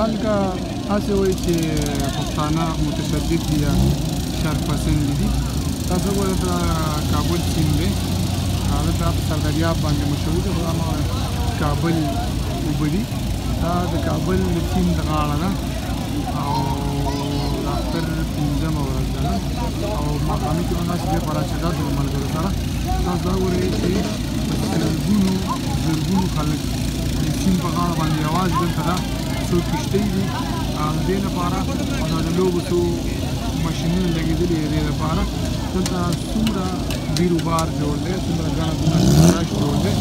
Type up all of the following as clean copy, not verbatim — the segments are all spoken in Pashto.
خلک هسې وایي چې پښتانه متشدد دي یا شرق پسند دي. تاسو ګورئ د کابل سیند دی، هغه ته په سردریاب باندې مشهور دی، خو هماغه کابل اوبه دي. دا د کابل سیند غاړه ده او د اختر 5مه ورځ ده او ماښامي کې به ناست بیا په راچکر د ملګرو سره. تاسو دا ګورئ چې په زرګونو خلک د سیند په غاړه باندې یوازې دلته ده، څو کښتۍ دي د دې لپاره او دا د لوبو څو ماشینونه لګېدلي د دې لپاره. دلته څومره بیروبار جوړ دی، څومره ګڼه ګوڼه رش جوړ دی.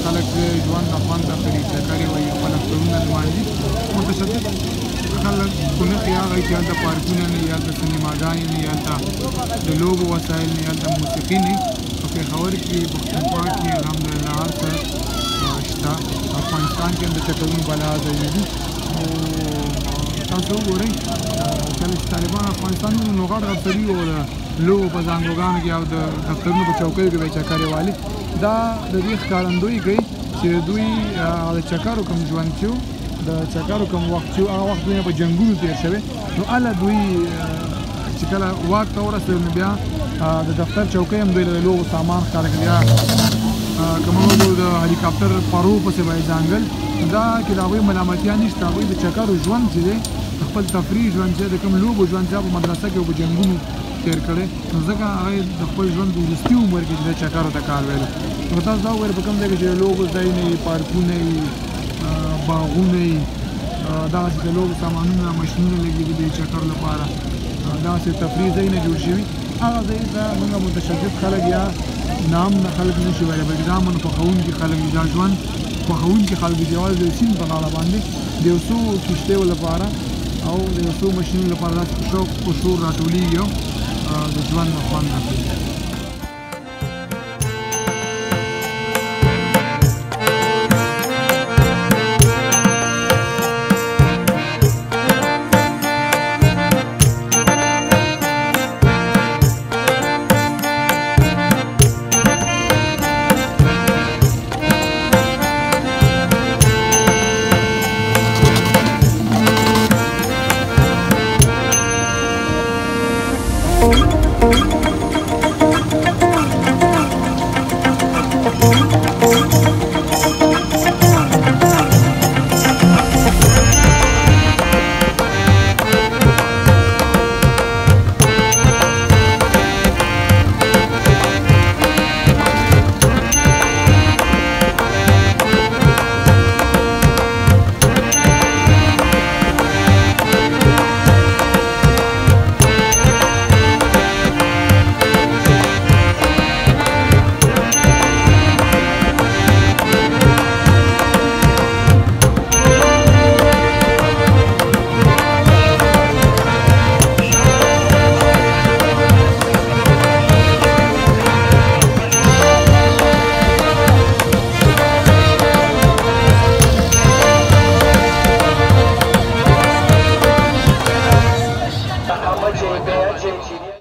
خلک ژوند نه خوند اخلي، چکرې وهي، خپل اخترونه لمانځي. متشدد خلک کونخې هغه چې هلته پارکونه نه وي، هلته سینماګانې نه وي، هلته د لوبو وسایل نه وي، هلته موسیقي نه وي. په پېښور کې پښتونخوا کې الحمدلله هر څه شته. افغانستان کې هم د چکرونو بلا ځایونه دي. او تاسو وګورئ کله چې طالبان افغانستان ونیو نو غټ غټ سړي او د لوبو په زانګوګانو کې او د دفترونو په چوکیو کې به یې چکرې والي. دا د دې ښکارندویي کوي چې دوی د چکرو کوم ژوند چې و، د چکرو کوم وخت چې و، هغه وخت دوی په جنګونو تېر شوی. نو هله دوی چې کله واک ته ورسېدل نو بیا د دفتر چوکۍ هم دوی له لوبو سامان ښکاره کړي، یا که موږ وګورو د هلیکاپټر پرو پسې به یې زانګل. دا کې د هغوی ملامتیا نشته، هغوی د چکرو ژوند چې دی، خپل تفریح ژوند چې د کوم لوبو ژوند چې په مدرسه کې په جنګونو تېر کړی، نو ځکه هغه د خپل ژوند د وروستي عمر کې چې د چکرو ته کار ویلو. نو تاسو دا وګورئ په کوم ځای کې چې د لوبو ځای نه وي، پارکونه وي، باغونه وي، دغسې د لوبو سامانونه ماشینونه لګېدلي د چکر لپاره، دغسې تفریح ځای نه جوړ شوي، هغه ځای ته موږ متشدد خلک یا نام نه خلک نه شي ویلی، بلکې دا امن خوښوونکي خلک دي، دا ژوند خوښوونکي خلک دي چې یوازې د سیند په غاړه باندې د یو څو کښتیو لپاره او د یو څو ماشینونو لپاره داسې په شوق په شور راټولېږي او د ژوند نه خوند اخلي. Oh,